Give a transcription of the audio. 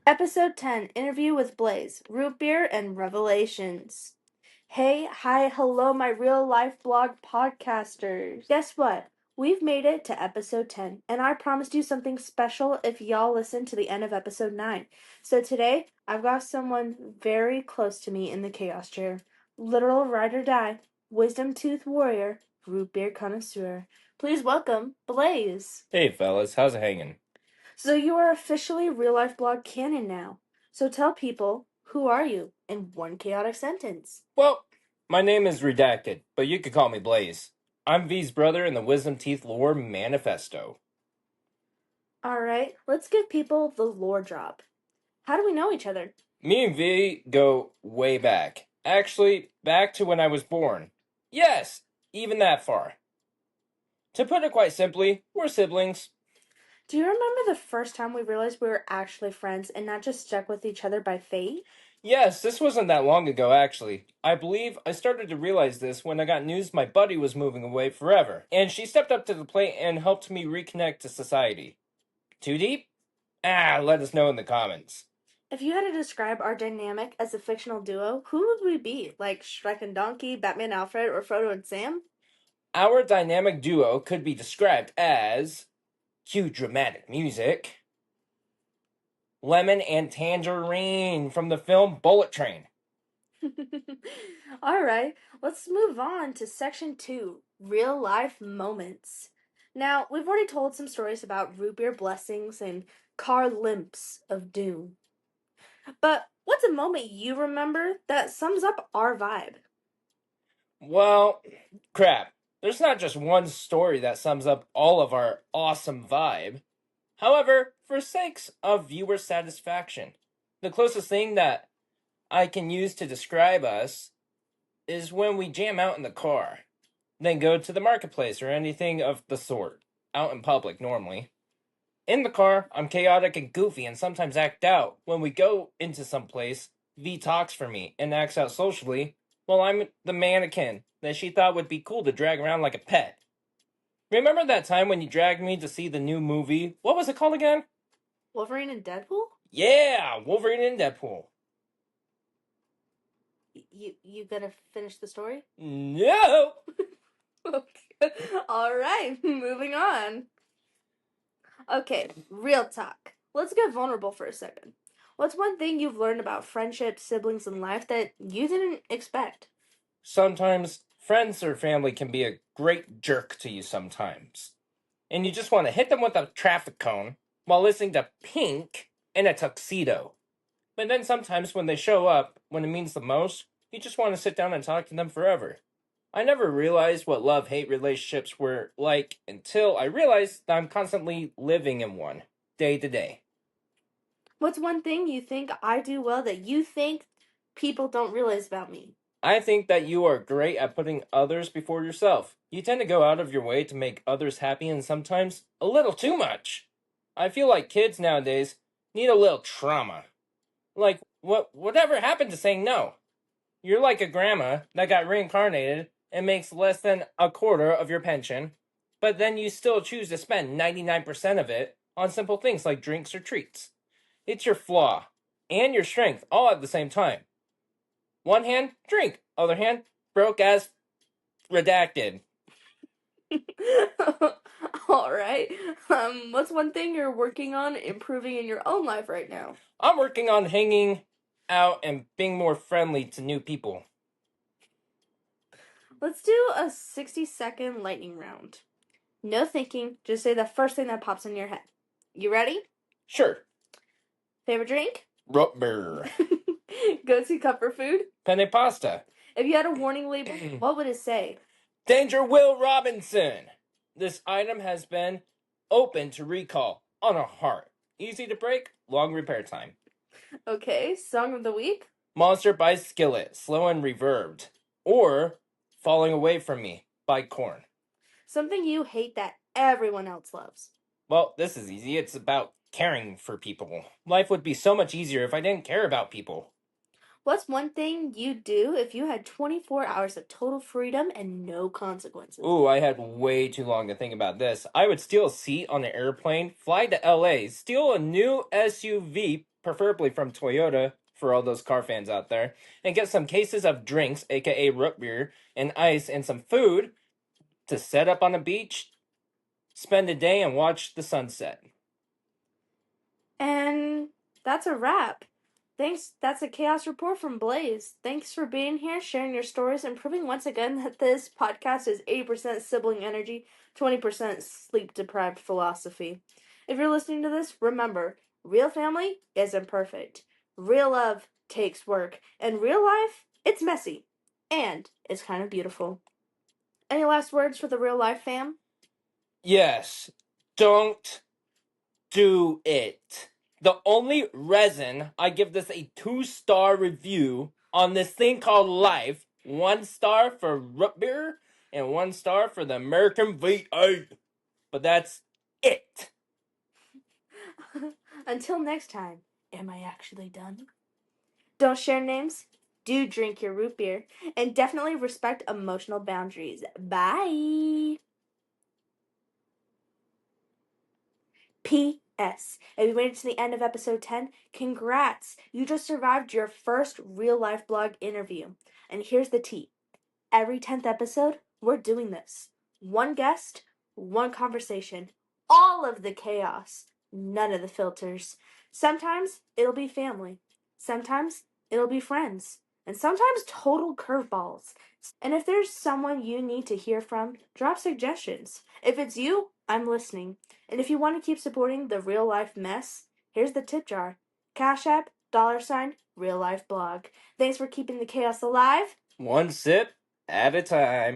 Episode 10 Interview with Blaze, Root Beer and Revelations. Hey, hi, hello, my real life blog podcasters. Guess what? We've made it to episode 10, and I promised you something special if y'all listen to the end of episode 9. So today, I've got someone very close to me in the chaos chair. Literal ride or die, wisdom tooth warrior, root beer connoisseur. Please welcome Blaze. Hey fellas, how's it hanging? So you are officially real life blog canon now. So tell people, who are you in one chaotic sentence? Well, my name is Redacted, but you could call me Blaze. I'm V's brother in the Wisdom Teeth Lore Manifesto. Alright, let's give people the lore drop. How do we know each other? Me and V go way back. Actually, back to when I was born. Yes, even that far. To put it quite simply, we're siblings. Do you remember the first time we realized we were actually friends and not just stuck with each other by fate? Yes, this wasn't that long ago actually. I believe I started to realize this when I got news my buddy was moving away forever, and she stepped up to the plate and helped me reconnect to society. Too deep? Let us know in the comments. If you had to describe our dynamic as a fictional duo, who would we be? Like Shrek and Donkey, Batman Alfred, or Frodo and Sam? Our dynamic duo could be described as cue dramatic music, Lemon and Tangerine from the film Bullet Train. Alright, let's move on to section 2, real life moments. Now, we've already told some stories about root beer blessings and car limps of doom. But what's a moment you remember that sums up our vibe? Well, crap. There's not just one story that sums up all of our awesome vibe. However, for sakes of viewer satisfaction, the closest thing that I can use to describe us is when we jam out in the car, then go to the marketplace or anything of the sort, out in public normally. In the car, I'm chaotic and goofy and sometimes act out. When we go into some place, V talks for me and acts out socially, while I'm the mannequin that she thought would be cool to drag around like a pet. Remember that time when you dragged me to see the new movie? What was it called again? Wolverine and Deadpool? Yeah, Wolverine and Deadpool. You gonna finish the story? No! Okay. Alright, moving on. Okay, real talk. Let's get vulnerable for a second. What's one thing you've learned about friendship, siblings, and life that you didn't expect? Sometimes friends or family can be a great jerk to you sometimes. And you just want to hit them with a traffic cone while listening to Pink in a tuxedo. But then sometimes when they show up, when it means the most, you just want to sit down and talk to them forever. I never realized what love-hate relationships were like until I realized that I'm constantly living in one, day to day. What's one thing you think I do well that you think people don't realize about me? I think that you are great at putting others before yourself. You tend to go out of your way to make others happy and sometimes a little too much. I feel like kids nowadays need a little trauma. Like, whatever happened to saying no? You're like a grandma that got reincarnated and makes less than a quarter of your pension, but then you still choose to spend 99% of it on simple things like drinks or treats. It's your flaw and your strength all at the same time. One hand, drink. Other hand, broke as redacted. Alright. What's one thing you're working on improving in your own life right now? I'm working on hanging out and being more friendly to new people. Let's do a 60-second lightning round. No thinking, just say the first thing that pops in your head. You ready? Sure. Favorite drink? Root beer. Go-to comfort food? Penne pasta. If you had a warning label, what would it say? Danger Will Robinson. This item has been open to recall on a heart. Easy to break, long repair time. Okay, song of the week? Monster by Skillet, slow and reverbed. Or Falling Away From Me by Korn. Something you hate that everyone else loves. Well, this is easy. It's about caring for people. Life would be so much easier if I didn't care about people. What's one thing you'd do if you had 24 hours of total freedom and no consequences? Ooh, I had way too long to think about this. I would steal a seat on an airplane, fly to LA, steal a new SUV, preferably from Toyota for all those car fans out there, and get some cases of drinks, aka root beer, and ice, and some food to set up on a beach, spend a day, and watch the sunset. And that's a wrap. Thanks. That's a Chaos Report from Blaze. Thanks for being here, sharing your stories, and proving once again that this podcast is 80% sibling energy, 20% sleep deprived philosophy. If you're listening to this, remember, real family isn't perfect. Real love takes work. And real life, it's messy. And it's kind of beautiful. Any last words for the real life fam? Yes, don't do it. The only reason I give this a 2-star review on this thing called life, 1 star for root beer and 1 star for the American V8. But that's it. Until next time, am I actually done? Don't share names, do drink your root beer, and definitely respect emotional boundaries. Bye! P.S. If you made it to the end of episode 10, congrats! You just survived your first real life blog interview. And here's the tea. Every 10th episode, we're doing this. One guest, one conversation. All of the chaos, none of the filters. Sometimes it'll be family. Sometimes it'll be friends. And sometimes total curveballs. And if there's someone you need to hear from, drop suggestions. If it's you, I'm listening. And if you want to keep supporting the real life mess, here's the tip jar. Cash App, $ real life blog. Thanks for keeping the chaos alive. 1 sip at a time.